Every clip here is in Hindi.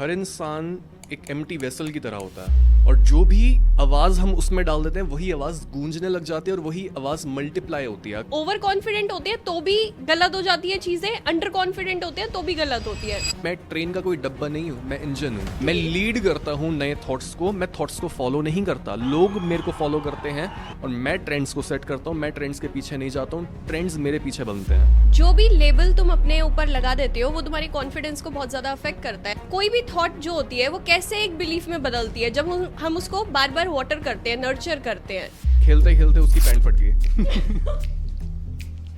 हर इंसान एक एम्प्टी वेसल की तरह होता है और जो भी आवाज़ हम उसमें डाल देते हैं वही आवाज़ गूंजने लग जाती है और वही आवाज़ मल्टीप्लाई होती है। ओवर कॉन्फिडेंट होते हैं तो भी गलत हो जाती है चीजें, अंडर कॉन्फिडेंट होते हैं तो भी गलत होती है। मैं ट्रेन का कोई डब्बा नहीं हूँ, मैं इंजन हूँ। मैं लीड करता हूँ नए थॉट्स को, मैं थॉट्स को फॉलो नहीं करता। लोग मेरे को फॉलो करते हैं और मैं ट्रेंड्स को सेट करता हूँ। मैं ट्रेंड्स के पीछे नहीं जाता हूँ, ट्रेंड्स मेरे पीछे बनते हैं। जो भी लेबल तुम अपने ऊपर लगा देते हो वो तुम्हारी कॉन्फिडेंस को बहुत ज्यादा अफेक्ट करता है। कोई भी थॉट जो होती है वो कैसे एक बिलीफ में बदलती है जब हम उसको बार बार वाटर करते हैं, नर्चर करते हैं। खेलते खेलते उसकी पैंट फट गई।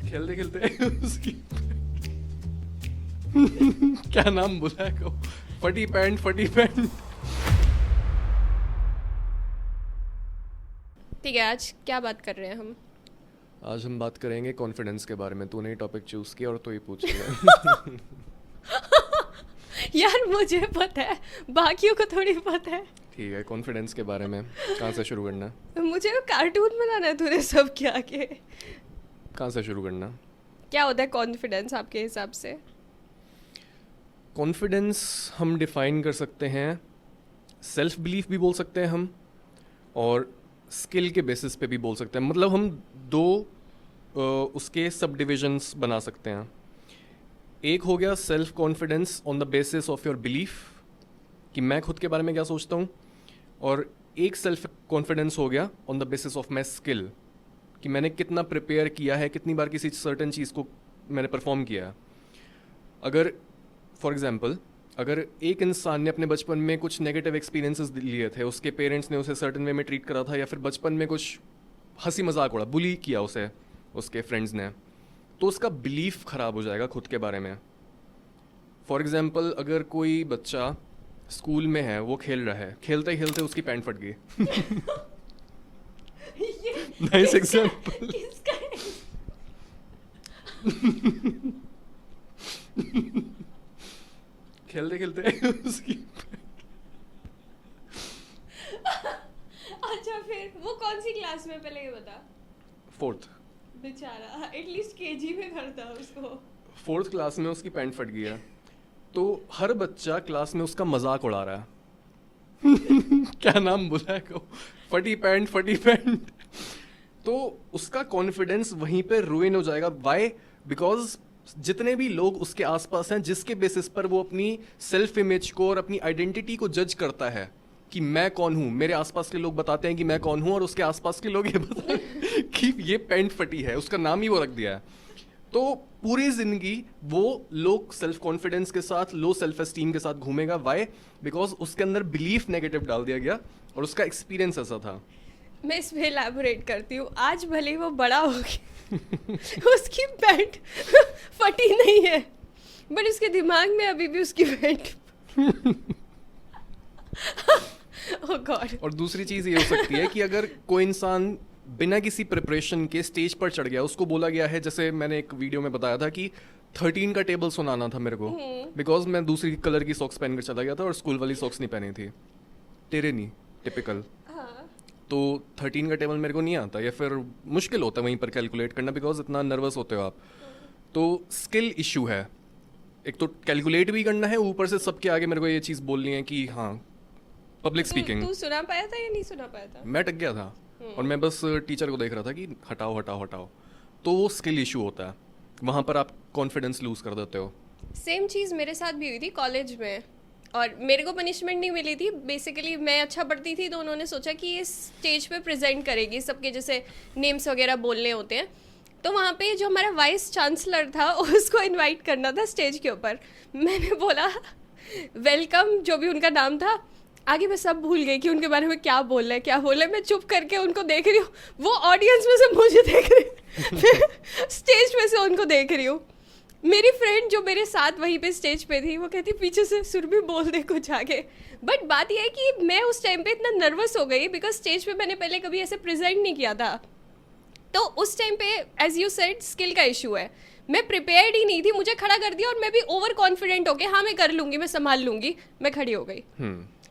खेलते खेलते उसकी क्या नाम बोला है को? फटी पैंट, फटी पैंट। ठीक है, आज क्या बात कर रहे हैं हम? आज हम बात करेंगे कॉन्फिडेंस के बारे में। तूने ही टॉपिक चूज किया और तो ही पूछ लिया। यार मुझे पता है, बाकियों को थोड़ी पता है। ठीक है, कॉन्फिडेंस के बारे में कहाँ से शुरू करना है? मुझे कार्टून बनाना है तूने सब के आगे। कहाँ से शुरू करना? क्या होता है कॉन्फिडेंस आपके हिसाब से? कॉन्फिडेंस हम डिफाइन कर सकते हैं, सेल्फ बिलीफ भी बोल सकते हैं हम, और स्किल के बेसिस पे भी बोल सकते हैं। मतलब हम दो उसके सब डिविजन्स बना सकते हैं। एक हो गया self confidence on the basis of your belief, कि मैं खुद के बारे में क्या सोचता हूँ, और एक सेल्फ कॉन्फिडेंस हो गया on the basis of my skill, कि मैंने कितना प्रिपेयर किया है, कितनी बार किसी सर्टेन चीज़ को मैंने परफॉर्म किया है। अगर फॉर एग्जांपल अगर एक इंसान ने अपने बचपन में कुछ नेगेटिव एक्सपीरियंसेस लिए थे, उसके पेरेंट्स ने उसे सर्टेन वे में ट्रीट करा था, या फिर बचपन में कुछ हंसी मजाक उड़ा, बुली किया उसे उसके फ्रेंड्स ने, तो उसका बिलीफ ख़राब हो जाएगा खुद के बारे में। फॉर एग्जांपल अगर कोई बच्चा स्कूल में है, वो खेल रहा है, खेलते खेलते उसकी पैंट फट गई। Nice example. खेलते खेलते उसकी अच्छा, फिर वो कौन सी क्लास में, पहले ये बता। 4th। बेचारा एटलीस्ट केजी में करता उसको। 4th क्लास में उसकी पैंट फट गई है, तो हर बच्चा क्लास में उसका मजाक उड़ा रहा है। क्या नाम बोला है को? फटी पैंट, फटी पैंट। तो उसका कॉन्फिडेंस वहीं पे रुइन हो जाएगा। वाई? बिकॉज जितने भी लोग उसके आसपास हैं, जिसके बेसिस पर वो अपनी सेल्फ इमेज को और अपनी आइडेंटिटी को जज करता है कि मैं कौन हूँ, मेरे आसपास के लोग बताते हैं कि मैं कौन हूँ, और उसके आसपास के लोग ये बताते हैं कि ये पैंट फटी है, उसका नाम ही वो रख दिया है। तो पूरी जिंदगी वो लोग सेल्फ कॉन्फिडेंस के साथ, लो सेल्फ एस्टीम के साथ घूमेगा। वाई? बिकॉज उसके अंदर बिलीफ नेगेटिव डाल दिया गया और उसका एक्सपीरियंस ऐसा था। मैं इस पे एलैबोरेट करती हूँ। आज भले ही वो बड़ा हो गया, उसकी पैंट फटी नहीं है, बट उसके दिमाग में अभी भी उसकी पैंट। ओह गॉड। और दूसरी चीज़ ये हो सकती है कि अगर कोई इंसान बिना किसी प्रिपरेशन के स्टेज पर चढ़ गया, उसको बोला गया है, जैसे मैंने एक वीडियो में बताया था कि 13 का टेबल सुनाना था मेरे को, बिकॉज मैं दूसरी कलर की सॉक्स पहन कर चला गया था और स्कूल वाली सॉक्स नहीं पहनी थी। तेरे नहीं, टिपिकल। तो 13 का टेबल मेरे को नहीं आता, या फिर मुश्किल होता है वहीं पर कैलकुलेट करना, बिकॉज इतना नर्वस होते हो आप। तो स्किल इशू है, एक तो कैलकुलेट भी करना है, ऊपर से सबके आगे मेरे को ये चीज़ बोलनी है कि हाँ पब्लिक स्पीकिंग। तू सुना पाया था या नहीं सुना पाया था? मैं टक गया था और मैं बस टीचर को देख रहा था कि हटाओ हटाओ हटाओ। तो वो स्किल इशू होता है, वहाँ पर आप कॉन्फिडेंस लूज कर देते हो। सेम चीज़ मेरे साथ भी हुई थी कॉलेज में, और मेरे को पनिशमेंट नहीं मिली थी। बेसिकली मैं अच्छा पढ़ती थी, तो उन्होंने सोचा कि ये स्टेज पे प्रेजेंट करेगी, सबके जैसे नेम्स वगैरह बोलने होते हैं। तो वहाँ पे जो हमारा वाइस चांसलर था, उसको इनवाइट करना था स्टेज के ऊपर। मैंने बोला वेलकम, जो भी उनका नाम था। आगे मैं सब भूल गई कि उनके बारे में क्या बोल रहा है, क्या बोल रहा है। मैं चुप करके उनको देख रही हूँ, वो ऑडियंस में से मुझे देख रही है, स्टेज में से उनको देख रही हूँ। मेरी फ्रेंड जो मेरे साथ वहीं पे स्टेज पे थी, वो कहती पीछे से सुरभि बोल दे कुछ आगे। बट बात यह है कि मैं उस टाइम पे इतना नर्वस हो गई, बिकॉज स्टेज पे मैंने पहले कभी ऐसे प्रेजेंट नहीं किया था। तो उस टाइम पे एज यू सेड स्किल का इशू है। मैं प्रिपेयर्ड ही नहीं थी, मुझे खड़ा कर दिया और मैं भी ओवर कॉन्फिडेंट हो गया, हाँ मैं कर लूँगी, मैं संभाल लूँगी, मैं खड़ी हो गई।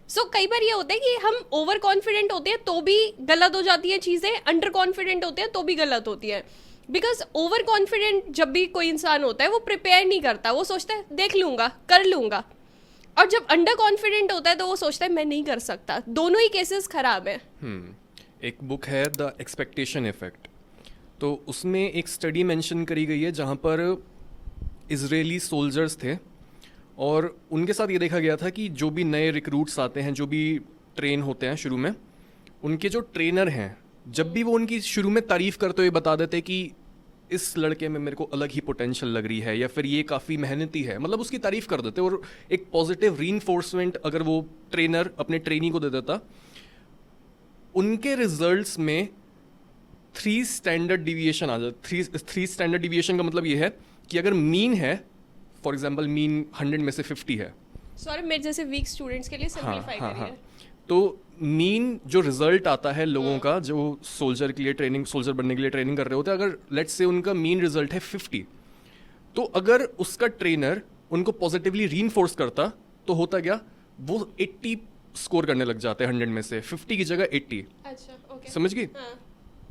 सो कई बार ये होता है कि हम ओवर कॉन्फिडेंट होते हैं तो भी गलत हो जाती है चीज़ें, अंडर कॉन्फिडेंट होते हैं तो भी गलत होती है। बिकॉज ओवर कॉन्फिडेंट जब भी कोई इंसान होता है वो प्रिपेयर नहीं करता, वो सोचता है देख लूँगा, कर लूँगा। और जब अंडर कॉन्फिडेंट होता है तो वो सोचता है मैं नहीं कर सकता। दोनों ही केसेस खराब है। एक बुक है द एक्सपेक्टेशन इफेक्ट, तो उसमें एक स्टडी मेंशन करी गई है जहाँ पर इजरायली सोल्जर्स थे और उनके साथ ये देखा गया था कि जो भी नए रिक्रूट्स आते हैं, जो भी ट्रेन होते हैं शुरू में, उनके जो ट्रेनर हैं जब भी वो उनकी शुरू में तारीफ़ करते हुए बता देते कि इस लड़के में मेरे को अलग ही पोटेंशियल लग रही है या फिर ये काफ़ी मेहनती है, मतलब उसकी तारीफ़ कर देते और एक पॉजिटिव रीइंफोर्समेंट अगर वो ट्रेनर अपने ट्रेनी को दे देता, उनके रिजल्ट्स में 3 स्टैंडर्ड डिविएशन आ जाता। 3 स्टैंडर्ड डिविएशन का मतलब ये है कि अगर मीन है, फॉर एग्जांपल मीन 100 में से 50 है, सॉरी मेरे जैसे वीक स्टूडेंट्स के लिए सिंपलीफाई करिए। तो मीन जो रिजल्ट आता है लोगों का जो सोल्जर के लिए ट्रेनिंग, सोल्जर बनने के लिए ट्रेनिंग कर रहे होते हैं, अगर लेट्स से उनका मीन रिजल्ट है 50, तो अगर उसका ट्रेनर उनको पॉजिटिवली रीइंफोर्स करता तो होता क्या, वो 80 स्कोर करने लग जाते हैं 100 में से, 50 की जगह 80। अच्छा, ओके, समझ गई? हाँ।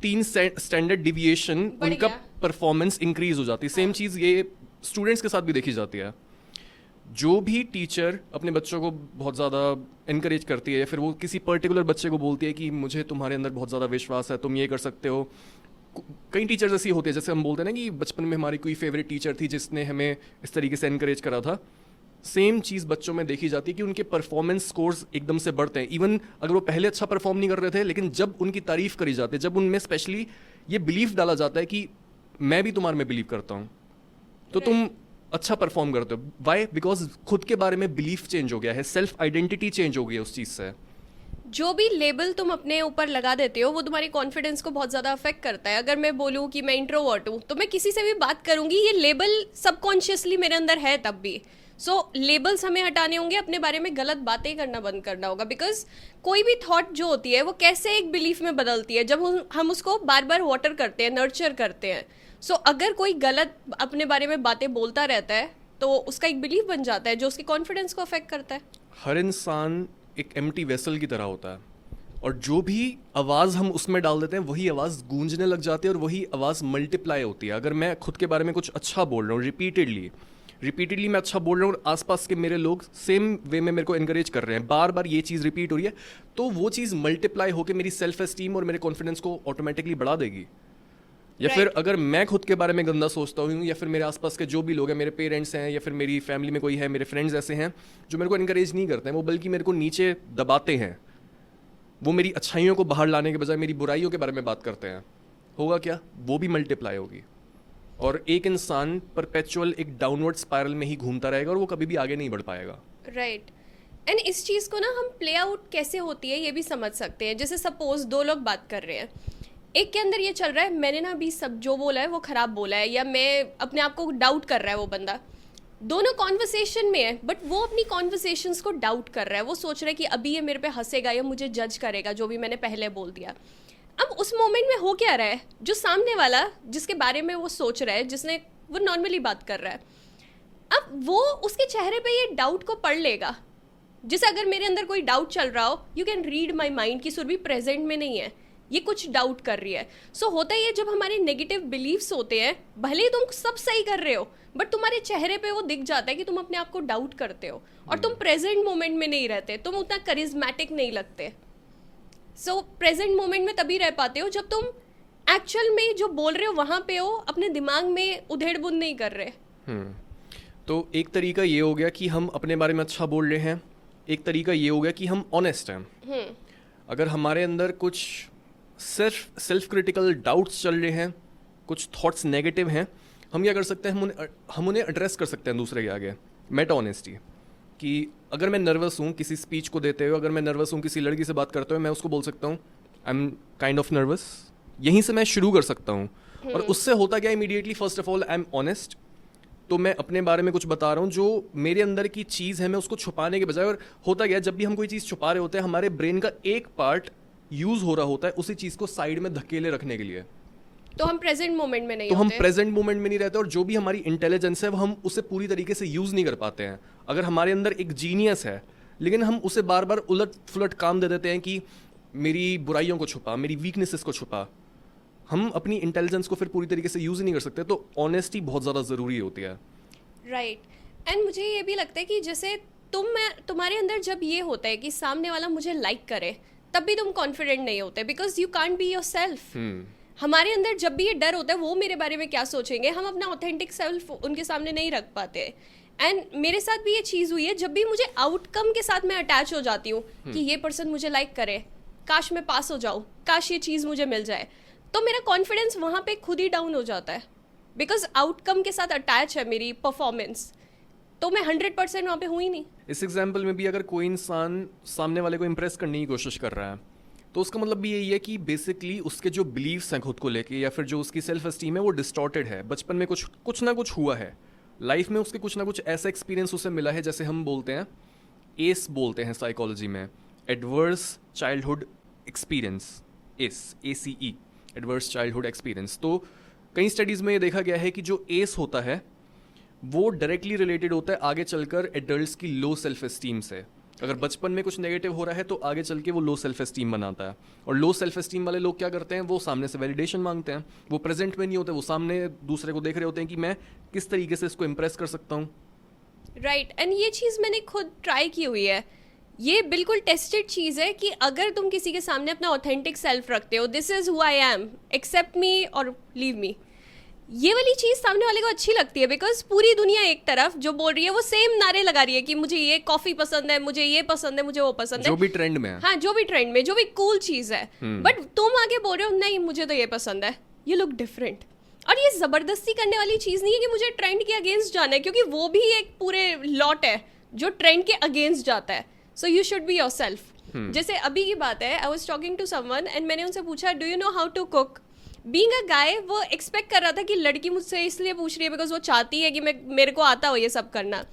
3 स्टैंडर्ड डिविएशन बढ़ उनका गया। परफॉर्मेंस इंक्रीज हो जाती है। सेम चीज़ ये स्टूडेंट्स के साथ भी देखी जाती है। जो भी टीचर अपने बच्चों को बहुत ज़्यादा इनकरेज करती है या फिर वो किसी पर्टिकुलर बच्चे को बोलती है कि मुझे तुम्हारे अंदर बहुत ज़्यादा विश्वास है, तुम ये कर सकते हो। कई टीचर्स ऐसी होती है, जैसे हम बोलते हैं ना कि बचपन में हमारी कोई फेवरेट टीचर थी जिसने हमें इस तरीके से इनकरेज करा था। सेम चीज़ बच्चों में देखी जाती है कि उनके परफॉर्मेंस स्कोर्स एकदम से बढ़ते हैं। इवन अगर वो पहले अच्छा परफॉर्म नहीं कर रहे थे, लेकिन जब उनकी तारीफ करी जाती है, जब उनमें स्पेशली ये बिलीफ डाला जाता है कि मैं भी तुम्हारे में बिलीव करता हूँ, तो तुम अच्छा परफॉर्म करते हो। वाई? बिकॉज खुद के बारे में बिलीफ चेंज हो गया है, सेल्फ आइडेंटिटी चेंज हो गई है उस चीज़ से। जो भी लेबल तुम अपने ऊपर लगा देते हो वो तुम्हारी कॉन्फिडेंस को बहुत ज़्यादा अफेक्ट करता है। अगर मैं बोलूँ कि मैं इंट्रोवर्ट हूँ तो मैं किसी से भी बात करूँगी, ये लेबल सबकॉन्शियसली मेरे अंदर है तब भी। सो लेबल्स हमें हटाने होंगे, अपने बारे में गलत बातें करना बंद करना होगा। बिकॉज कोई भी थॉट जो होती है वो कैसे एक बिलीफ में बदलती है जब हम उसको बार बार वाटर करते हैं, नर्चर करते हैं। सो अगर कोई गलत अपने बारे में बातें बोलता रहता है तो उसका एक बिलीफ बन जाता है जो उसकी कॉन्फिडेंस को अफेक्ट करता है। हर इंसान एक एम्प्टी वेसल की तरह होता है और जो भी आवाज़ हम उसमें डाल देते हैं वही आवाज़ गूंजने लग जाती है और वही आवाज़ मल्टीप्लाई होती है। अगर मैं खुद के बारे में कुछ अच्छा बोल रहा हूँ रिपीटेडली मैं अच्छा बोल रहा हूँ और आसपास के मेरे लोग सेम वे में मेरे को इनकरेज कर रहे हैं, बार बार ये चीज़ रिपीट हो रही है, तो वो चीज़ मल्टीप्लाई होकर मेरी सेल्फ एस्टीम और मेरे कॉन्फिडेंस को ऑटोमेटिकली बढ़ा देगी। या फिर अगर मैं खुद के बारे में गंदा सोचता हूँ या फिर मेरे आसपास के जो भी लोग हैं, मेरे पेरेंट्स हैं या फिर मेरी फैमिली में कोई है, मेरे फ्रेंड्स ऐसे हैं जो मेरे को इनकरेज नहीं करते हैं, वो बल्कि मेरे को नीचे दबाते हैं, वो मेरी अच्छाइयों को बाहर लाने के बजाय मेरी बुराइयों के बारे में बात करते हैं, होगा क्या? वो भी मल्टीप्लाई होगी और एक इंसान परपेचुअल एक डाउनवर्ड स्पायरल में ही घूमता रहेगा और वो कभी भी आगे नहीं बढ़ पाएगा। राइट। एंड इस चीज़ को ना हम प्ले आउट कैसे होती है ये भी समझ सकते हैं। जैसे सपोज 2 लोग बात कर रहे हैं, एक के अंदर ये चल रहा है मैंने ना अभी सब जो बोला है वो खराब बोला है, या मैं अपने आप को डाउट कर रहा है वो बंदा। दोनों कॉन्वर्सेशन में है बट वो अपनी कॉन्वर्सेशंस को डाउट कर रहा है, वो सोच रहा है कि अभी ये मेरे पे हंसेगा या मुझे जज करेगा जो भी मैंने पहले बोल दिया। अब उस मोमेंट में हो क्या रहा है, जो सामने वाला जिसके बारे में वो सोच रहा है, जिसने वो नॉर्मली बात कर रहा है, अब वो उसके चेहरे पे ये डाउट को पढ़ लेगा। जैसे अगर मेरे अंदर कोई डाउट चल रहा हो, you can read my mind कि सुरभि प्रेजेंट में नहीं है, ये कुछ डाउट कर रही है। सो होता ही है जब हमारे नेगेटिव बिलीव्स होते हैं, भले ही तुम सब सही कर रहे हो बट तुम्हारे चेहरे पे वो दिख जाता है कि तुम अपने आप को डाउट करते हो और तुम प्रेजेंट मोमेंट में नहीं रहते, तुम उतना करिज्मेटिक नहीं लगते। सो प्रेजेंट मोमेंट में तभी रह पाते हो जब तुम एक्चुअल में जो बोल रहे हो वहां पे हो, अपने दिमाग में उधेड़ बुन नहीं कर रहे। तो एक तरीका ये हो गया कि हम अपने बारे में अच्छा बोल रहे हैं, एक तरीका ये हो गया कि हम ऑनेस्ट हैं। अगर हमारे अंदर कुछ सेल्फ क्रिटिकल डाउट्स चल रहे हैं, कुछ थॉट्स नेगेटिव हैं, हम क्या कर सकते हैं, हम उन्हें एड्रेस कर सकते हैं दूसरे के आगे। मेटा ऑनेस्टी, कि अगर मैं नर्वस हूँ किसी स्पीच को देते हुए, अगर मैं नर्वस हूँ किसी लड़की से बात करते हुए, मैं उसको बोल सकता हूँ I am kind of nervous, यहीं से मैं शुरू कर सकता हूँ। और उससे होता क्या, immediately first of all I am honest, तो मैं अपने बारे में कुछ बता रहा हूँ जो मेरे अंदर की चीज़ है, मैं उसको छुपाने के बजाय। और होता क्या है, जब भी हम कोई चीज़ छुपा रहे होते हैं, हमारे ब्रेन का एक पार्ट यूज़ हो रहा होता है उसी चीज़ को साइड में धकेले रखने के लिए, तो हम प्रेजेंट मोमेंट में नहीं तो होते। हम प्रेजेंट मोमेंट में नहीं रहते और जो भी हमारी इंटेलिजेंस है वो हम उसे पूरी तरीके से यूज़ नहीं कर पाते हैं। अगर हमारे अंदर एक जीनियस है लेकिन हम उसे बार बार उलट फुलट काम दे देते हैं कि मेरी बुराइयों को छुपा, मेरी वीकनेसेस को छुपा, हम अपनी इंटेलिजेंस को फिर पूरी तरीके से यूज़ ही नहीं कर सकते। तो ऑनेस्टी बहुत ज़्यादा ज़रूरी होती है। राइट। एंड मुझे ये भी लगता है कि जैसे तुम्हारे अंदर जब ये होता है कि सामने वाला मुझे लाइक करे, तब भी तुम कॉन्फिडेंट नहीं होते, because you can't be your self. हमारे अंदर जब भी ये डर होता है वो मेरे बारे में क्या सोचेंगे, हम अपना ऑथेंटिक सेल्फ उनके सामने नहीं रख पाते. एंड मेरे साथ भी ये चीज़ हुई है, जब भी मुझे आउटकम के साथ मैं अटैच हो जाती हूँ कि ये पर्सन मुझे लाइक करे, काश मैं पास हो जाऊँ, काश ये चीज़ मुझे मिल जाए, तो मेरा कॉन्फिडेंस वहाँ पे खुद ही डाउन हो जाता है, बिकॉज आउटकम के साथ अटैच है मेरी परफॉर्मेंस. तो मैं 100% वहाँ पे हुई नहीं. इस एग्जाम्पल में भी अगर कोई इंसान सामने वाले को इम्प्रेस करने की कोशिश कर रहा है, तो उसका मतलब भी यही है कि बेसिकली उसके जो बिलीव्स हैं खुद को लेके, या फिर जो उसकी सेल्फ एस्टीम है वो डिस्टॉर्टेड है. बचपन में कुछ ना कुछ हुआ है, लाइफ में उसके कुछ ना कुछ ऐसा एक्सपीरियंस उसे मिला है, जैसे हम बोलते हैं एस बोलते हैं साइकोलॉजी में, adverse childhood experience, ACE, adverse childhood experience. तो कई स्टडीज़ में ये देखा गया है कि जो एस होता है वो डायरेक्टली रिलेटेड होता है आगे चलकर एडल्ट्स की लो सेल्फ एस्टीम से. अगर बचपन में कुछ नेगेटिव हो रहा है तो आगे चल के वो लो सेल्फ एस्टीम बनाता है. और लो सेल्फ एस्टीम वाले लोग क्या करते हैं, वो सामने से वैलिडेशन मांगते हैं. वो प्रेजेंट में नहीं होते, वो सामने दूसरे को देख रहे होते हैं कि मैं किस तरीके से इसको इम्प्रेस कर सकता हूँ. राइट. एंड ये चीज़ मैंने खुद ट्राई की हुई है. ये बिल्कुल टेस्टेड चीज़ है कि अगर तुम किसी के सामने अपना ऑथेंटिक सेल्फ रखते हो, this is who I am, accept me और लीव मी, ये वाली चीज़ सामने वाले को अच्छी लगती है, बिकॉज पूरी दुनिया एक तरफ जो बोल रही है वो सेम नारे लगा रही है कि मुझे ये कॉफ़ी पसंद है, मुझे ये पसंद है, मुझे वो पसंद है, जो भी ट्रेंड में है. हाँ, जो भी ट्रेंड में, जो भी कूल चीज़ है. बट तुम आगे बोल रहे हो नहीं मुझे तो ये पसंद है, यू लुक डिफरेंट. और ये ज़बरदस्ती करने वाली चीज़ नहीं है कि मुझे ट्रेंड के अगेंस्ट जाना है, क्योंकि वो भी एक पूरे लॉट है जो ट्रेंड के अगेंस्ट जाता है. So you should be yourself. जैसे अभी की बात है, I was talking to someone and मैंने उनसे पूछा do you know how to cook. Being a guy, वो एक्सपेक्ट कर रहा था कि लड़की मुझसे इसलिए पूछ रही है बिकॉज वो चाहती है कि मेरे को आता हो ये सब करना.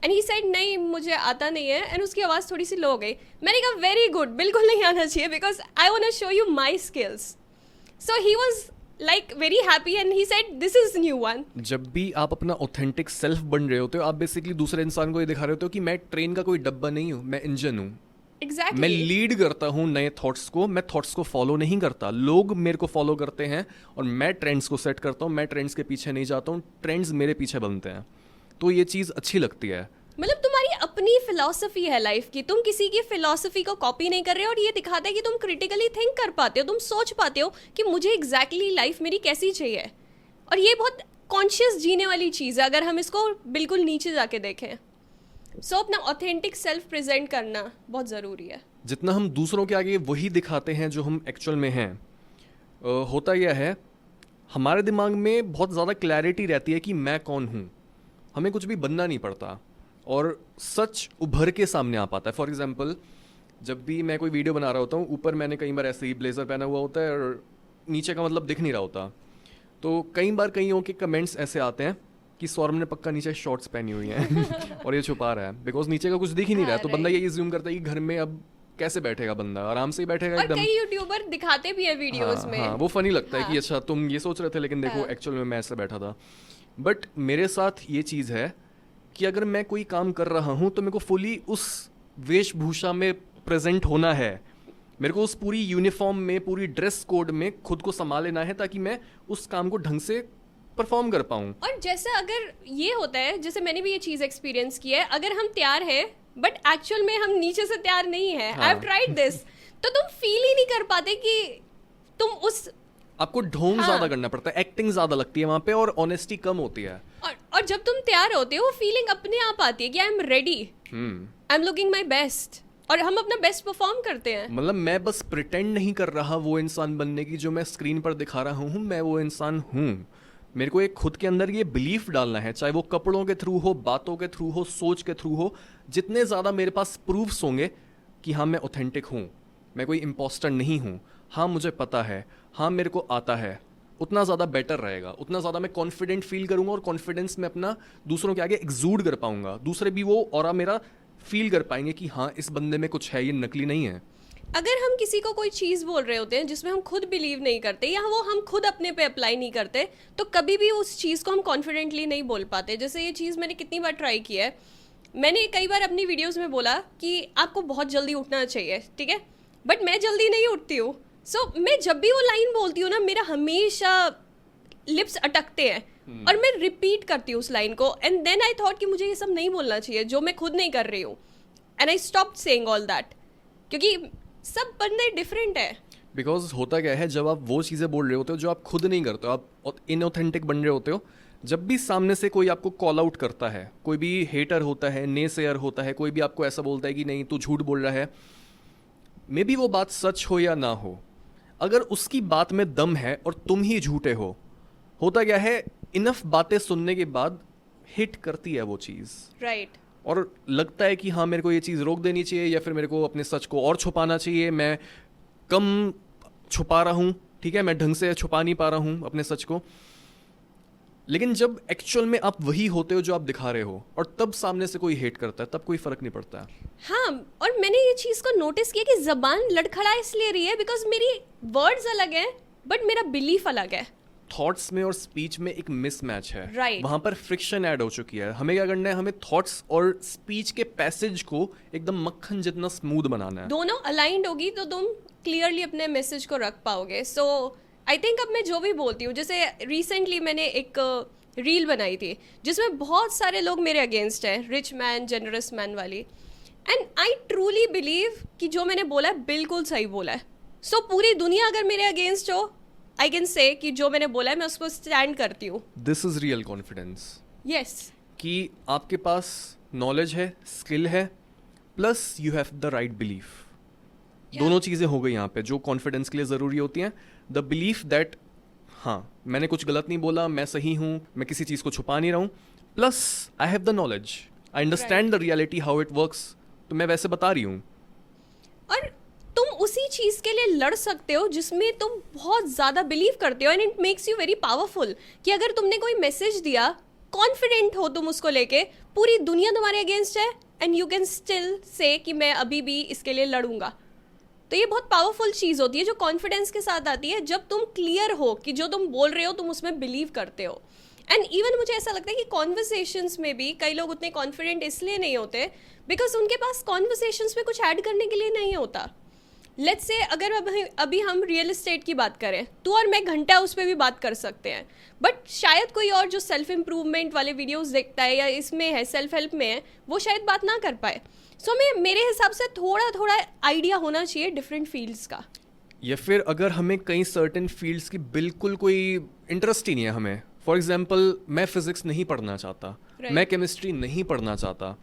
एंड ही सेड नहीं मुझे आता नहीं है. एंड उसकी आवाज़ थोड़ी सी लो हो गई. मैंने कहा वेरी गुड, बिल्कुल नहीं आना चाहिए, because I want to show you my skills. So he was like very happy and he said this is new one. जब भी आप अपना ऑथेंटिक सेल्फ बन रहे होते हो, आप बेसिकली दूसरे इंसान को ये दिखा रहे होते हो कि मैं ट्रेन का कोई डब्बा नहीं हूँ, मैं इंजन हूँ. Exactly. मैं लीड करता हूँ नए थॉट्स को, मैं थॉट्स को फॉलो नहीं करता. लोग मेरे को फॉलो करते हैं और मैं ट्रेंड्स को सेट करता हूँ. मैं ट्रेंड्स के पीछे नहीं जाता हूँ, ट्रेंड्स मेरे पीछे बनते हैं. तो ये चीज़ अच्छी लगती है. मतलब तुम्हारी अपनी फिलॉसफी है लाइफ की, तुम किसी की फिलॉसफी को कॉपी नहीं कर रहे हो. और ये दिखाता है कि तुम क्रिटिकली थिंक कर पाते हो, तुम सोच पाते हो कि मुझे एग्जैक्टली लाइफ मेरी कैसी चाहिए. और ये बहुत कॉन्शियस जीने वाली चीज़ है अगर हम इसको बिल्कुल नीचे जाके देखें. सो अपना ऑथेंटिक सेल्फ प्रेजेंट करना बहुत ज़रूरी है. जितना हम दूसरों के आगे वही दिखाते हैं जो हम एक्चुअल में हैं. होता यह है, हमारे दिमाग में बहुत ज़्यादा क्लैरिटी रहती है कि मैं कौन हूँ. हमें कुछ भी बनना नहीं पड़ता और सच उभर के सामने आ पाता है. फॉर एग्जांपल, जब भी मैं कोई वीडियो बना रहा होता हूँ, ऊपर मैंने कई बार ऐसे ही ब्लेजर पहना हुआ होता है और नीचे का मतलब दिख नहीं रहा होता. तो कई बार कईयों के कमेंट्स ऐसे आते हैं कि सौरभ ने पक्का नीचे शॉर्ट्स पहनी हुई हैं और ये छुपा रहा है, बिकॉज नीचे का कुछ दिख ही नहीं रहा है. तो बंदा ये अज्यूम करता है कि घर में अब कैसे बैठेगा बंदा, आराम से ही बैठेगा और एकदम. कई यूट्यूबर दिखाते भी है वीडियोस में. हाँ, वो फनी लगता है कि अच्छा तुम ये सोच रहे थे लेकिन देखो एक्चुअल में मैं ऐसे बैठा था. बट मेरे साथ ये चीज़ है कि अगर मैं कोई काम कर रहा हूँ तो मेरे को फुली उस वेशभूषा में प्रेजेंट होना है. मेरे को उस पूरी यूनिफॉर्म में, पूरी ड्रेस कोड में खुद को संभाल लेना है ताकि मैं उस काम को ढंग से परफॉर्म कर पाऊँ. और जैसे अगर ये होता है, जैसे मैंने भी ये चीज़ एक्सपीरियंस की है, अगर हम तैयार हैं बट एक्चुअल में हम नीचे से तैयार नहीं है, आई हैव ट्राइड दिस, तो तुम फील ही नहीं कर पाते कि तुम उस, आपको ढोंग ज़्यादा करना पड़ता है, एक्टिंग ज़्यादा लगती है वहाँ पे और ऑनेस्टी कम होती है. और जब तुम तैयार होते हो वो फीलिंग अपने आप आती है कि I am ready, I am looking my best, और हम अपना बेस्ट परफॉर्म करते हैं. मतलब मैं बस प्रिटेंड नहीं कर रहा वो इंसान बनने की जो मैं स्क्रीन पर दिखा रहा हूँ, मैं वो इंसान हूँ. मेरे को एक खुद के अंदर ये बिलीफ डालना है, चाहे वो कपड़ों के थ्रू हो, बातों के थ्रू हो, सोच के थ्रू हो. जितने ज़्यादा मेरे पास प्रूफ्स होंगे कि हाँ मैं ऑथेंटिक हूँ, मैं कोई इम्पोस्टर नहीं हूँ, हाँ मुझे पता है, हाँ मेरे को आता है, उतना ज़्यादा बेटर रहेगा. उतना ज़्यादा मैं कॉन्फिडेंट फील करूँगा और कॉन्फिडेंस में अपना दूसरों के आगे एक्सूड कर पाऊँगा. दूसरे भी वो ऑरा मेरा फील कर पाएंगे कि हाँ इस बंदे में कुछ है, ये नकली नहीं है. अगर हम किसी को कोई चीज़ बोल रहे होते हैं जिसमें हम खुद बिलीव नहीं करते या वो हम खुद अपने पे अप्लाई नहीं करते, तो कभी भी उस चीज़ को हम कॉन्फिडेंटली नहीं बोल पाते. जैसे ये चीज़ मैंने कितनी बार ट्राई की है. मैंने कई बार अपनी वीडियोस में बोला कि आपको बहुत जल्दी उठना चाहिए, ठीक है, बट मैं जल्दी नहीं उठती हूँ. सो मैं जब भी वो लाइन बोलती हूँ ना, मेरा हमेशा लिप्स अटकते हैं और मैं रिपीट करती हूँ उस लाइन को, एंड देन आई थॉट कि मुझे ये सब नहीं बोलना चाहिए जो मैं खुद नहीं कर रही हूँ, and I stop saying all that, क्योंकि सब बंदे डिफरेंट है. बिकॉज होता क्या है, जब आप वो चीज़ें बोल रहे होते हो जो आप खुद नहीं करते हो, आप इनऑथेंटिक बन रहे होते हो, जब भी सामने से कोई आपको कॉल आउट करता है, कोई भी हेटर होता है, नेसेयर होता है, कोई भी आपको ऐसा बोलता है कि नहीं तू झूठ बोल रहा है, मे बी वो बात सच हो या ना हो, अगर उसकी बात में दम है और तुम ही झूठे हो, होता क्या है, इनफ बातें सुनने के बाद हिट करती है वो चीज़, राइट. और लगता है कि हाँ मेरे को ये चीज़ रोक देनी चाहिए, या फिर मेरे को अपने सच को और छुपाना चाहिए, मैं कम छुपा रहा हूँ, ठीक है, मैं ढंग से छुपा नहीं पा रहा हूँ अपने सच को. लेकिन जब एक्चुअल में आप वही होते हो जो आप दिखा रहे हो, और तब सामने से कोई हेट करता है, तब कोई फर्क नहीं पड़ता है. हाँ, और मैंने ये चीज़ को नोटिस किया कि जबान लड़खड़ा इसलिए रही है बिकॉज मेरी वर्ड्स अलग है बट मेरा बिलीफ अलग है. थॉट्स में और स्पीच में एक मिसमैच है, Right. वहां पर फ्रिक्शन ऐड हो चुकी है. हमें क्या करना है, हमें थॉट्स और स्पीच के पैसेज को एकदम मक्खन जितना स्मूथ बनाना है. दोनों अलाइंड होगी तो तुम क्लियरली अपने मैसेज को रख पाओगे. सो आई थिंक अब मैं जो भी बोलती हूँ, जैसे रिसेंटली मैंने एक रील बनाई थी जिसमें बहुत सारे लोग मेरे अगेंस्ट हैं, रिच मैन जेनरस मैन वाली, एंड आई ट्रूली बिलीव कि जो मैंने बोला है बिल्कुल सही बोला है. सो पूरी दुनिया अगर मेरे अगेंस्ट हो, आई कैन से कि जो मैंने बोला है मैं उसको स्टैंड करती हूँ. This is real confidence. Yes, कि आपके पास नॉलेज है, स्किल है, plus you have the right belief. दोनों चीज़ें हो गई यहाँ पे जो कॉन्फिडेंस के लिए ज़रूरी होती हैं. द बिलीफ दैट हाँ मैंने कुछ गलत नहीं बोला, मैं सही हूँ, मैं किसी चीज़ को छुपा नहीं रहा हूँ, plus I have the knowledge, I understand the reality how it works, तो मैं वैसे बता रही हूँ. और तुम उसी चीज़ के लिए लड़ सकते हो जिसमें तुम बहुत ज़्यादा बिलीव करते हो, and it makes you very powerful. कि अगर तुमने कोई मैसेज दिया, कॉन्फिडेंट हो तुम उसको लेके, पूरी दुनिया तुम्हारे अगेंस्ट है, and you can still say कि मैं अभी भी इसके लिए लड़ूंगा. तो ये बहुत पावरफुल चीज़ होती है जो कॉन्फिडेंस के साथ आती है, जब तुम क्लियर हो कि जो तुम बोल रहे हो तुम उसमें बिलीव करते हो. एंड इवन मुझे ऐसा लगता है कि कॉन्वर्सेशंस में भी कई लोग उतने कॉन्फिडेंट इसलिए नहीं होते बिकॉज उनके पास कॉन्वर्सेशंस में कुछ ऐड करने के लिए नहीं होता. लेट्स से अगर अभी हम रियल एस्टेट की बात करें, तू और मैं घंटा उस पर भी बात कर सकते हैं, बट शायद कोई और जो सेल्फ इम्प्रूवमेंट वाले वीडियोस देखता है या इसमें है, सेल्फ हेल्प में है, वो शायद बात ना कर पाए. सो मेरे हिसाब से थोड़ा आइडिया होना चाहिए डिफरेंट फील्ड्स का. या फिर अगर हमें कई सर्टेन फील्ड्स की बिल्कुल कोई इंटरेस्ट ही नहीं है हमें, फॉर एग्जांपल मैं फिजिक्स नहीं पढ़ना चाहता, Right. मैं केमिस्ट्री नहीं पढ़ना चाहता,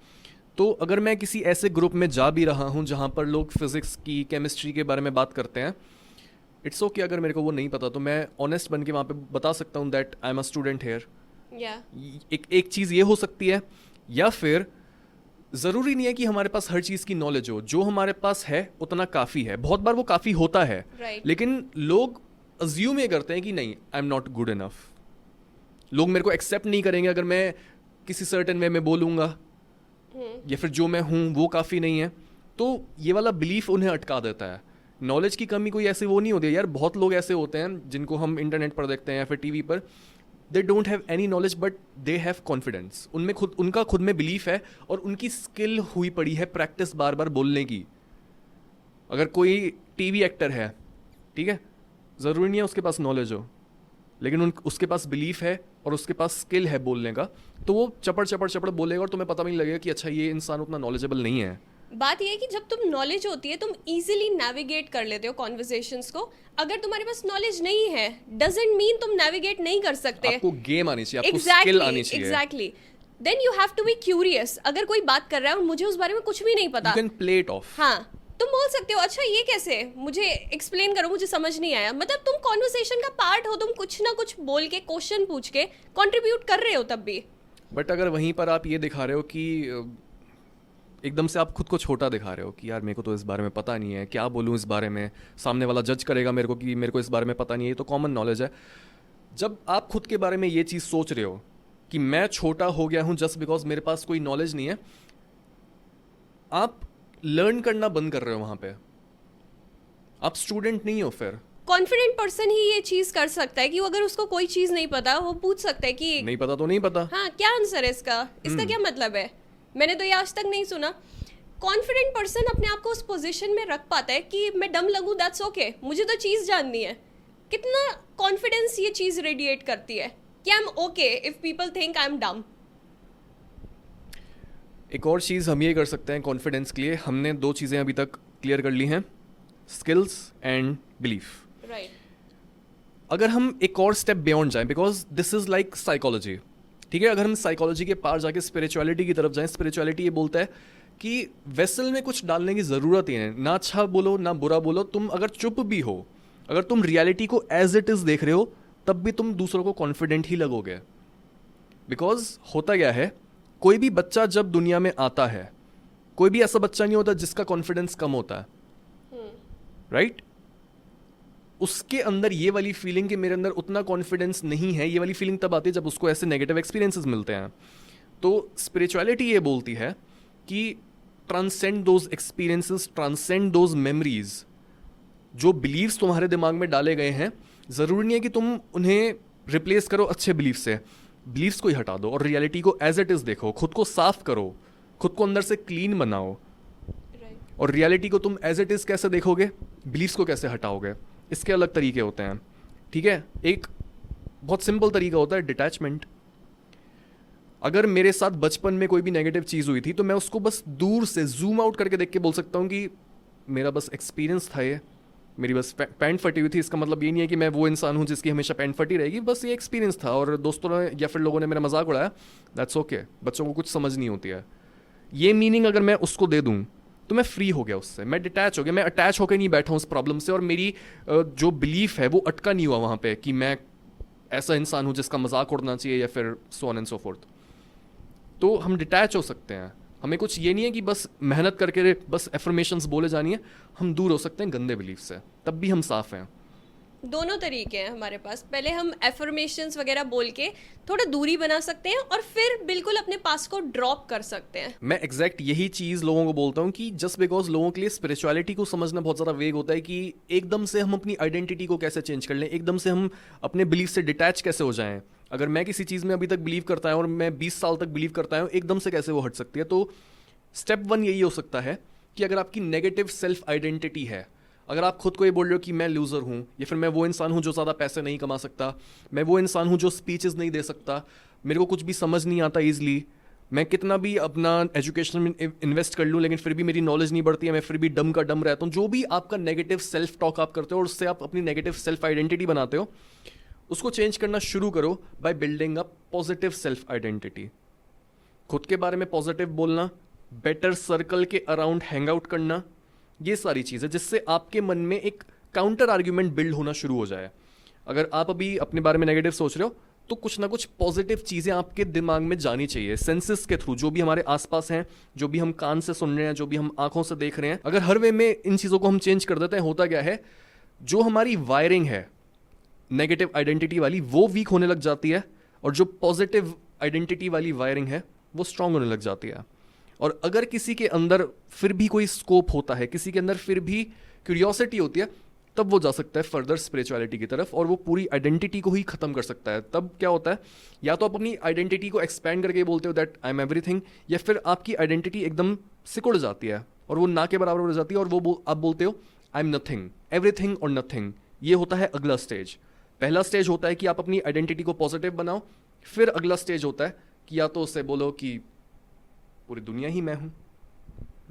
तो अगर मैं किसी ऐसे ग्रुप में जा भी रहा हूँ जहाँ पर लोग फिजिक्स की, केमिस्ट्री के बारे में बात करते हैं, इट्स ओके. अगर मेरे को वो नहीं पता तो मैं ऑनेस्ट बन के वहाँ पे बता सकता हूँ that I am a student here. एक चीज़ ये हो सकती है. या फिर ज़रूरी नहीं है कि हमारे पास हर चीज़ की नॉलेज हो, जो हमारे पास है उतना काफ़ी है. बहुत बार वो काफ़ी होता है, Right. लेकिन लोग अज्यूम ये करते हैं कि नहीं I am not good enough. लोग मेरे को एक्सेप्ट नहीं करेंगे अगर मैं किसी सर्टेन वे में बोलूँगा, या फिर जो मैं हूँ वो काफ़ी नहीं है. तो ये वाला बिलीफ उन्हें अटका देता है. नॉलेज की कमी कोई ऐसे वो नहीं होती है यार. बहुत लोग ऐसे होते हैं जिनको हम इंटरनेट पर देखते हैं या फिर टीवी पर, they don't have any knowledge but they have confidence. उनका खुद में बिलीफ है और उनकी स्किल हुई पड़ी है प्रैक्टिस बार बार बोलने की. अगर कोई टीवी एक्टर है, ठीक है, ज़रूरी नहीं है उसके पास नॉलेज हो, लेकिन उसके पास बिलीफ है और उसके पास स्किल है बोलने का, तो वो चपड़ बोलेगा और तुम्हें पता भी नहीं लगेगा कि अच्छा ये इंसान उतना नॉलेजेबल नहीं है. बात यह है कि जब तुम नॉलेज होती है तुम इजीली नेविगेट कर लेते हो कॉन्वर्सेशंस को. अगर तुम्हारे पास नॉलेज नहीं है डजंट मीन तुम नेविगेट नहीं कर सकते. आपको गेम आनी चाहिए, आपको स्किल आनी चाहिए. Exactly. Then you have to be curious. अगर कोई बात कर रहा है और मुझे उस बारे में कुछ भी नहीं पता, you can play it of. हाँ, तुम बोल सकते हो अच्छा ये कैसे, मुझे एक्सप्लेन करो, मुझे समझ नहीं आया. मतलब तुम कॉन्वर्सेशन का पार्ट हो, तुम कुछ ना कुछ बोल के, क्वेश्चन पूछ के कंट्रीब्यूट कर रहे हो तब भी. बट अगर वहीं पर आप ये दिखा रहे हो कि एकदम से आप खुद को छोटा दिखा रहे हो कि यार मेरे को तो इस बारे में पता नहीं है, क्या बोलूँ इस बारे में, सामने वाला जज करेगा मेरे को कि मेरे को इस बारे में पता नहीं है, ये तो कॉमन नॉलेज है. जब आप खुद के बारे में ये चीज़ सोच रहे हो कि मैं छोटा हो गया हूँ जस्ट बिकॉज मेरे पास कोई नॉलेज नहीं है, आप लर्न करना बंद कर रहे हो. वहाँ पे आप स्टूडेंट नहीं हो. फिर कॉन्फिडेंट पर्सन ही ये चीज कर सकता है कि अगर उसको कोई चीज नहीं पता वो पूछ सकता है कि नहीं पता तो नहीं पता, हाँ क्या आंसर है इसका क्या मतलब है, मैंने तो ये आज तक नहीं सुना. कॉन्फिडेंट पर्सन अपने आप को उस पोजीशन में रख पाता है कि मैं डम लगूं दैट्स ओके, मुझे तो चीज़ जाननी है. कितना कॉन्फिडेंस ये चीज़ रेडिएट करती है कि I am okay if people think I am dumb. एक और चीज़ हम ये कर सकते हैं कॉन्फिडेंस के लिए, हमने 2 चीज़ें अभी तक क्लियर कर ली हैं, स्किल्स एंड बिलीफ। राइट। अगर हम एक और स्टेप बियॉन्ड जाएं, because this is like psychology, ठीक है, अगर हम साइकोलॉजी के पार जाके स्पिरिचुअलिटी की तरफ जाएं, स्पिरिचुअलिटी ये बोलता है कि वेसल में कुछ डालने की ज़रूरत ही नहीं, ना अच्छा बोलो ना बुरा बोलो, तुम अगर चुप भी हो, अगर तुम रियलिटी को एज इट इज़ देख रहे हो, तब भी तुम दूसरों को कॉन्फिडेंट ही लगोगे। बिकॉज होता क्या है, कोई भी बच्चा जब दुनिया में आता है, कोई भी ऐसा बच्चा नहीं होता जिसका कॉन्फिडेंस कम होता है, राइट? उसके अंदर ये वाली फीलिंग कि मेरे अंदर उतना कॉन्फिडेंस नहीं है, ये वाली फीलिंग तब आती है जब उसको ऐसे नेगेटिव एक्सपीरियंसेस मिलते हैं। तो स्पिरिचुअलिटी ये बोलती है कि transcend those experiences, transcend those memories. जो बिलीव्स तुम्हारे दिमाग में डाले गए हैं, ज़रूरी नहीं है कि तुम उन्हें रिप्लेस करो अच्छे बिलीफ से, बिलीव्स को ही हटा दो और रियलिटी को एज इट इज़ देखो, खुद को साफ करो, खुद को अंदर से क्लीन बनाओ। और रियलिटी को तुम एज इट इज़ कैसे देखोगे, बिलीव्स को कैसे हटाओगे, इसके अलग तरीके होते हैं, ठीक है? एक बहुत सिंपल तरीका होता है डिटैचमेंट। अगर मेरे साथ बचपन में कोई भी नेगेटिव चीज़ हुई थी तो मैं उसको बस दूर से जूम आउट करके देख के बोल सकता हूँ कि मेरा बस एक्सपीरियंस था, ये मेरी बस पैंट फटी हुई थी, इसका मतलब ये नहीं है कि मैं वो इंसान हूँ जिसकी हमेशा पैंट फटी रहेगी, बस ये एक्सपीरियंस था और दोस्तों ने या फिर लोगों ने मेरा मजाक उड़ाया, दैट्स ओके। बच्चों को कुछ समझ नहीं होती है, ये मीनिंग अगर मैं उसको दे दूँ तो मैं फ्री हो गया उससे, मैं डिटैच हो गया, मैं अटैच होकर नहीं बैठा हूँ उस प्रॉब्लम से, और मेरी जो बिलीफ है वो अटका नहीं हुआ वहाँ पे कि मैं ऐसा इंसान हूँ जिसका मजाक उड़ना चाहिए या फिर so on and so fourth. तो हम डिटैच हो सकते हैं, हमें कुछ ये नहीं है कि बस मेहनत करके बस एफर्मेशंस बोले जानी है, हम दूर हो सकते हैं गंदे बिलीफ से, तब भी हम साफ हैं। दोनों तरीके हैं हमारे पास। पहले हम एफर्मेशंस वगैरह बोल के थोड़ा दूरी बना सकते हैं और फिर बिल्कुल अपने पास को ड्रॉप कर सकते हैं। मैं एग्जैक्ट यही चीज़ लोगों को बोलता हूँ कि जस्ट बिकॉज लोगों के लिए स्पिरिचुअलिटी को समझना बहुत ज़्यादा वेग होता है कि एकदम से हम अपनी आइडेंटिटी को कैसे चेंज कर लें, एकदम से हम अपने बिलीफ से डिटैच कैसे हो जाएं। अगर मैं किसी चीज़ में अभी तक बिलीव करता हूँ और मैं 20 साल तक बिलीव करता हूँ, एकदम से कैसे वो हट सकती है। तो स्टेप 1 यही हो सकता है कि अगर आपकी नेगेटिव सेल्फ आइडेंटिटी है, अगर आप खुद को ये बोल रहे हो कि मैं लूज़र हूँ, या फिर मैं वो इंसान हूँ जो ज़्यादा पैसे नहीं कमा सकता, मैं वो इंसान हूँ जो स्पीचेस नहीं दे सकता, मेरे को कुछ भी समझ नहीं आता ईजिली, मैं कितना भी अपना एजुकेशन में इन्वेस्ट कर लूँ लेकिन फिर भी मेरी नॉलेज नहीं बढ़ती है, मैं फिर भी डम का डम रहता हूँ, जो भी आपका नेगेटिव सेल्फ टॉक आप करते हो और उससे आप अपनी नेगेटिव सेल्फ आइडेंटिटी बनाते हो, उसको चेंज करना शुरू करो by building a positive self identity. खुद के बारे में पॉजिटिव बोलना, बेटर सर्कल के अराउंड हैंग आउट करना, ये सारी चीज़ें जिससे आपके मन में एक काउंटर आर्ग्यूमेंट बिल्ड होना शुरू हो जाए। अगर आप अभी अपने बारे में नेगेटिव सोच रहे हो तो कुछ ना कुछ पॉजिटिव चीज़ें आपके दिमाग में जानी चाहिए सेंसेस के थ्रू, जो भी हमारे आसपास हैं, जो भी हम कान से सुन रहे हैं, जो भी हम आंखों से देख रहे हैं। अगर हर वे में इन चीज़ों को हम चेंज कर देते हैं, होता क्या है, जो हमारी वायरिंग है नेगेटिव आइडेंटिटी वाली वो वीक होने लग जाती है और जो पॉजिटिव आइडेंटिटी वाली वायरिंग है वो स्ट्रांग होने लग जाती है। और अगर किसी के अंदर फिर भी कोई स्कोप होता है, किसी के अंदर फिर भी क्यूरियोसिटी होती है, तब वो जा सकता है फर्दर स्पिरिचुअलिटी की तरफ और वो पूरी आइडेंटिटी को ही खत्म कर सकता है। तब क्या होता है, या तो आप अपनी आइडेंटिटी को एक्सपैंड करके बोलते हो दैट आई एम एवरीथिंग, या फिर आपकी आइडेंटिटी एकदम सिकुड़ जाती है और वो ना के बराबर हो जाती है और वो आप बोलते हो आई एम नथिंग, एवरीथिंग और नथिंग। ये होता है अगला स्टेज। पहला स्टेज होता है कि आप अपनी आइडेंटिटी को पॉजिटिव बनाओ, फिर अगला स्टेज होता है कि या तो उससे बोलो कि पूरी दुनिया ही मैं हूं,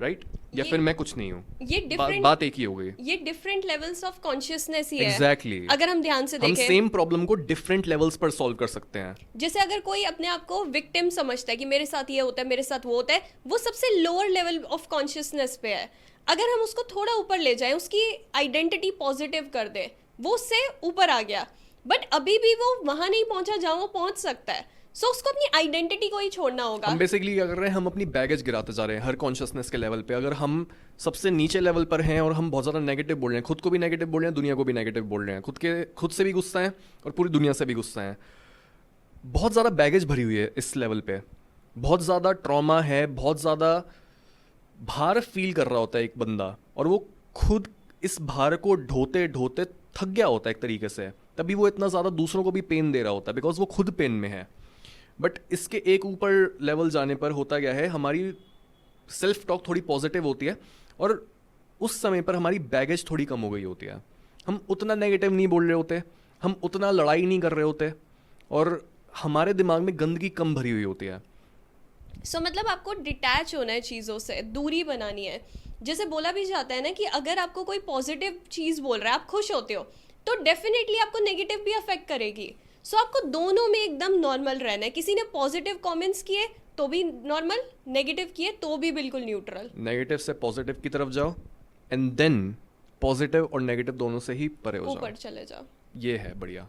राइट, या फिर मैं कुछ नहीं हूं। ये डिफरेंट बात एक ही हो गई। ये डिफरेंट लेवल्स ऑफ कॉन्शियसनेस ही है। एग्जैक्टली। अगर हम ध्यान से हम देखें, सेम प्रॉब्लम को डिफरेंट लेवल्स पर सॉल्व कर सकते हैं। जैसे अगर कोई अपने आप को विक्टिम समझता है कि मेरे साथ ये होता है, मेरे साथ वो होता है, वो सबसे लोअर लेवल ऑफ कॉन्शियसनेस पे है। अगर हम उसको थोड़ा ऊपर ले जाएं, उसकी आइडेंटिटी पॉजिटिव कर दें, वो उससे ऊपर आ गया, बट अभी भी वो वहां नहीं पहुंचा जहां वो पहुंच सकता है। सो उसको अपनी आइडेंटिटी को ही छोड़ना होगा। हम बेसिकली क्या कर रहे हैं, हम अपनी बैगेज गिराते जा रहे हैं हर कॉन्शियसनेस के लेवल पे। अगर हम सबसे नीचे लेवल पर हैं और हम बहुत ज़्यादा नेगेटिव बोल रहे हैं, खुद को भी नेगेटिव बोल रहे हैं, दुनिया को भी नेगेटिव बोल रहे हैं, खुद से भी गुस्सा है और पूरी दुनिया से भी गुस्सा है, बहुत ज़्यादा बैगेज भरी हुई है इस लेवल पे, बहुत ज़्यादा ट्रॉमा है, बहुत ज़्यादा भार फील कर रहा होता है एक बंदा, और वो खुद इस भार को ढोते ढोते थक गया होता है एक तरीके से, तभी वो इतना ज़्यादा दूसरों को भी पेन दे रहा होता है बिकॉज वो खुद पेन में है। बट इसके एक ऊपर लेवल जाने पर होता क्या है, हमारी सेल्फ टॉक थोड़ी पॉजिटिव होती है और उस समय पर हमारी बैगेज थोड़ी कम हो गई होती है। हम उतना नेगेटिव नहीं बोल रहे होते, हम उतना लड़ाई नहीं कर रहे होते, और हमारे दिमाग में गंदगी कम भरी हुई होती है। मतलब आपको डिटैच होना है चीज़ों से, दूरी बनानी है। जैसे बोला भी जाता है ना कि अगर आपको कोई पॉजिटिव चीज़ बोल रहा है, आप खुश होते हो, तो डेफिनेटली आपको नेगेटिव भी अफेक्ट करेगी। आपको दोनों में एकदम नॉर्मल रहना है। किसी ने पॉजिटिव कमेंट्स किए तो भी नॉर्मल, नेगेटिव किए तो भी बिल्कुल न्यूट्रल। नेगेटिव से पॉजिटिव की तरफ जाओ, एंड देन पॉजिटिव और नेगेटिव दोनों से ही परे हो जाओ, ऊपर चले जाओ। ये है बढ़िया।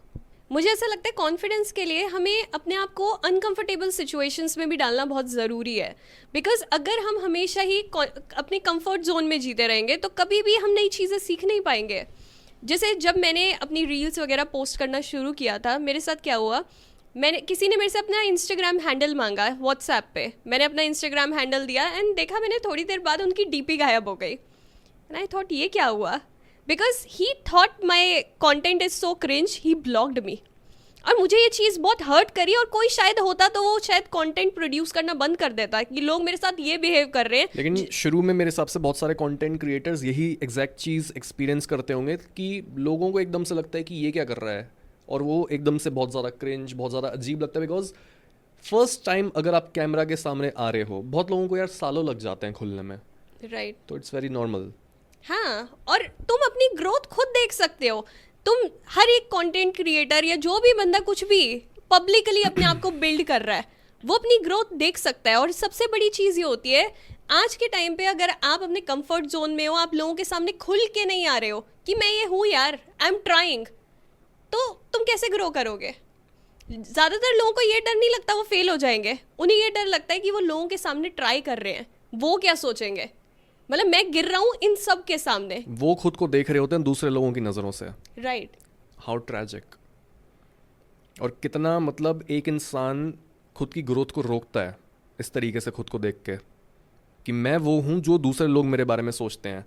मुझे ऐसा लगता है कॉन्फिडेंस के लिए हमें अपने आप को अनकंफर्टेबल सिचुएशंस में भी डालना बहुत ज़रूरी है। बिकॉज अगर हम हमेशा ही अपने कंफर्ट जोन में जीते रहेंगे तो कभी भी हम नई चीज़ें सीख नहीं पाएंगे। जैसे जब मैंने अपनी रील्स वगैरह पोस्ट करना शुरू किया था, मेरे साथ क्या हुआ, किसी ने मेरे से अपना इंस्टाग्राम हैंडल मांगा व्हाट्सएप पे। मैंने अपना इंस्टाग्राम हैंडल दिया एंड देखा मैंने थोड़ी देर बाद उनकी डीपी गायब हो गई। एंड आई थॉट ये क्या हुआ, because he thought my content is so cringe, he blocked मी। और मुझे ये चीज़ बहुत हर्ट करी, और कोई शायद होता तो वो शायद कंटेंट प्रोड्यूस करना बंद कर देता कि लोग मेरे साथ ये बिहेव कर रहे हैं। लेकिन शुरू में मेरे हिसाब से बहुत सारे कंटेंट क्रिएटर्स यही एग्जैक्ट चीज़ एक्सपीरियंस करते होंगे कि लोगों को एकदम से लगता है कि ये क्या कर रहा है, और वो एकदम से बहुत ज़्यादा क्रिंज, बहुत ज़्यादा अजीब लगता है। बिकॉज फर्स्ट टाइम अगर आप कैमरा के सामने आ रहे हो, बहुत लोगों को यार सालों लग जाते हैं खुलने में, राइट। तो इट्स वेरी नॉर्मल। हाँ, और तुम अपनी ग्रोथ खुद देख सकते हो। तुम हर एक कंटेंट क्रिएटर या जो भी बंदा कुछ भी पब्लिकली अपने आप को बिल्ड कर रहा है, वो अपनी ग्रोथ देख सकता है। और सबसे बड़ी चीज़ ये होती है आज के टाइम पे, अगर आप अपने कंफर्ट जोन में हो, आप लोगों के सामने खुल के नहीं आ रहे हो कि मैं ये हूँ यार, आई एम ट्राइंग, तो तुम कैसे ग्रो करोगे? ज़्यादातर लोगों को ये डर नहीं लगता वो फेल हो जाएंगे, उन्हें ये डर लगता है कि वो लोगों के सामने ट्राई कर रहे हैं, वो क्या सोचेंगे, मतलब मैं गिर रहा हूँ इन सब के सामने। वो खुद को देख रहे होते हैं दूसरे लोगों की नज़रों से। राइट। How tragic. और कितना मतलब एक इंसान खुद की ग्रोथ को रोकता है इस तरीके से खुद को देख के कि मैं वो हूँ जो दूसरे लोग मेरे बारे में सोचते हैं,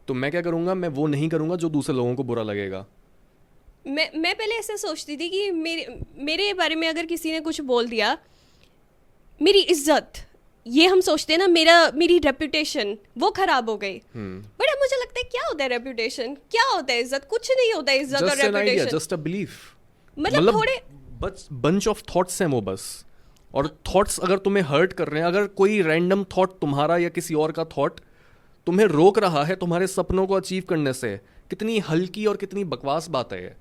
तो मैं क्या करूँगा, मैं वो नहीं करूँगा जो दूसरे लोगों को बुरा लगेगा। मैं पहले ऐसे सोचती थी कि मेरे बारे में अगर किसी ने कुछ बोल दिया, मेरी इज्जत, ये हम सोचते हैं ना, मेरी रेपुटेशन वो खराब हो गई। बट अब मुझे लगता है क्या होता है रेपुटेशन, क्या होता है इज्जत? कुछ नहीं होता है इज्जत और रेपुटेशन, जस्ट अ बिलीफ। मतलब थोड़े बंच ऑफ थॉट्स हैं वो बस। और थॉट्स अगर तुम्हें हर्ट कर रहे हैं, अगर कोई रैंडम थॉट तुम्हारा या किसी और का थॉट तुम्हें रोक रहा है तुम्हारे सपनों को अचीव करने से, कितनी हल्की और कितनी बकवास बात है ये।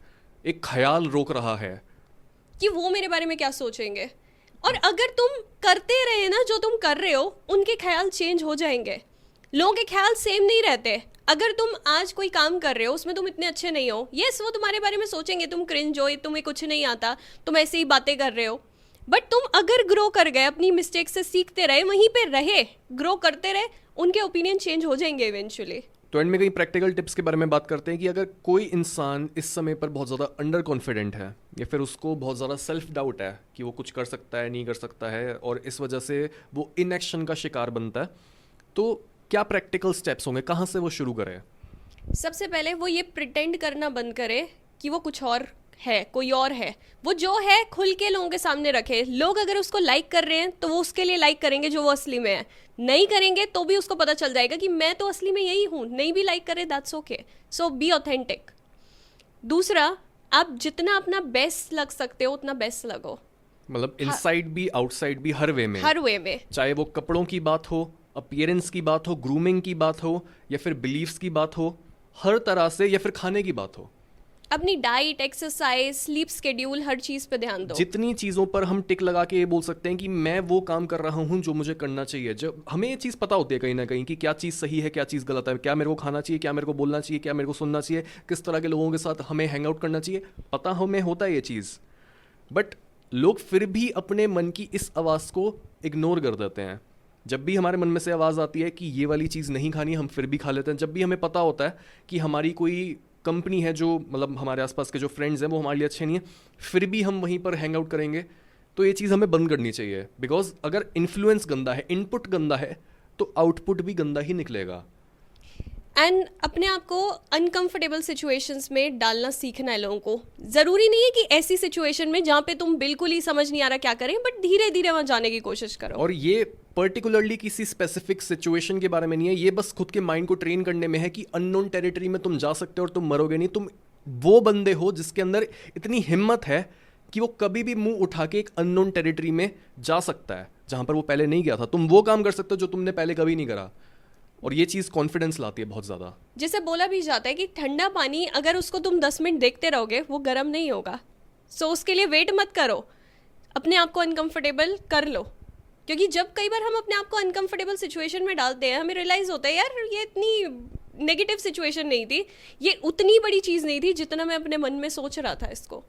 एक ख्याल रोक रहा है कि वो मेरे बारे में क्या सोचेंगे। और अगर तुम करते रहे ना जो तुम कर रहे हो, उनके ख्याल चेंज हो जाएंगे। लोगों के ख्याल सेम नहीं रहते। अगर तुम आज कोई काम कर रहे हो, उसमें तुम इतने अच्छे नहीं हो, यस वो तुम्हारे बारे में सोचेंगे तुम क्रिंज हो, तुम्हें कुछ नहीं आता, तुम ऐसे ही बातें कर रहे हो। बट तुम अगर ग्रो कर गए, अपनी मिस्टेक से सीखते रहे, वहीं पे रहे, ग्रो करते रहे, उनके ओपिनियन चेंज हो जाएंगे इवेंचुअली। तो एंड में कई प्रैक्टिकल टिप्स के बारे में बात करते हैं कि अगर कोई इंसान इस समय पर बहुत ज़्यादा अंडर कॉन्फिडेंट है, या फिर उसको बहुत ज़्यादा सेल्फ डाउट है कि वो कुछ कर सकता है नहीं कर सकता है, और इस वजह से वो इनएक्शन का शिकार बनता है, तो क्या प्रैक्टिकल स्टेप्स होंगे, कहाँ से वो शुरू करें? सबसे पहले वो ये प्रिटेंड करना बंद करे कि वो कुछ और है, कोई और है। वो जो है खुल के लोगों के सामने रखे। लोग अगर उसको लाइक कर रहे हैं तो वो उसके लिए लाइक करेंगे जो वो असली में है, नहीं करेंगे तो भी उसको पता चल जाएगा कि मैं तो असली में यही हूँ। नहीं भी लाइक करे, that's okay. So be authentic. दूसरा, आप जितना अपना बेस्ट लग सकते हो उतना बेस्ट लगो, मतलब इनसाइड भी आउटसाइड भी, हर वे में। हर वे में, चाहे वो कपड़ों की बात हो, अपीयरेंस की बात हो, ग्रूमिंग की बात हो, या फिर बिलीव्स की बात हो, हर तरह से, या फिर खाने की बात हो। अपनी डाइट, एक्सरसाइज, स्लीप शेड्यूल, हर चीज पे ध्यान दो। जितनी चीज़ों पर हम टिक लगा के ये बोल सकते हैं कि मैं वो काम कर रहा हूँ जो मुझे करना चाहिए, जब हमें ये चीज़ पता होती है कहीं ना कहीं कि क्या चीज़ सही है, क्या चीज़ गलत है, क्या मेरे को खाना चाहिए, क्या मेरे को बोलना चाहिए, क्या मेरे को सुनना चाहिए, किस तरह के लोगों के साथ हमें हैंग आउट करना चाहिए, पता हमें होता है ये चीज़। बट लोग फिर भी अपने मन की इस आवाज़ को इग्नोर कर देते हैं। जब भी हमारे मन में से आवाज़ आती है कि ये वाली चीज़ नहीं खानी, हम फिर भी खा लेते हैं। जब भी हमें पता होता है कि हमारी कोई कंपनी है, जो मतलब हमारे आसपास के जो फ्रेंड्स हैं वो हमारे लिए अच्छे नहीं है, फिर भी हम वहीं पर हैंग आउट करेंगे। तो ये चीज़ हमें बंद करनी चाहिए, बिकॉज अगर इन्फ्लुएंस गंदा है, इनपुट गंदा है, तो आउटपुट भी गंदा ही निकलेगा। एंड अपने आप को अनकंफर्टेबल सिचुएशंस में डालना सीखना है लोगों को। ज़रूरी नहीं है कि ऐसी सिचुएशन में जहाँ पे तुम बिल्कुल ही समझ नहीं आ रहा क्या करें, बट धीरे धीरे वहाँ जाने की कोशिश करो। और ये पर्टिकुलरली किसी स्पेसिफिक सिचुएशन के बारे में नहीं है, ये बस खुद के माइंड को ट्रेन करने में है कि अननोन टेरिटरी में तुम जा सकते हो और तुम मरोगे नहीं। तुम वो बंदे हो जिसके अंदर इतनी हिम्मत है कि वो कभी भी मुंह उठा के एक अननोन टेरिटरी में जा सकता है जहां पर वो पहले नहीं गया था। तुम वो काम कर सकते हो जो तुमने पहले कभी नहीं करा, और ये चीज़ कॉन्फिडेंस लाती है बहुत ज़्यादा। जैसे बोला भी जाता है कि ठंडा पानी अगर उसको तुम 10 मिनट देखते रहोगे वो गर्म नहीं होगा। सो उसके लिए वेट मत करो, अपने आप को अनकंफर्टेबल कर लो। क्योंकि जब कई बार हम अपने आप को अनकंफर्टेबल सिचुएशन में डालते हैं, हमें रियलाइज़ होता है यार ये इतनी नेगेटिव सिचुएशन नहीं थी, ये उतनी बड़ी चीज़ नहीं थी जितना मैं अपने मन में सोच रहा था इसको।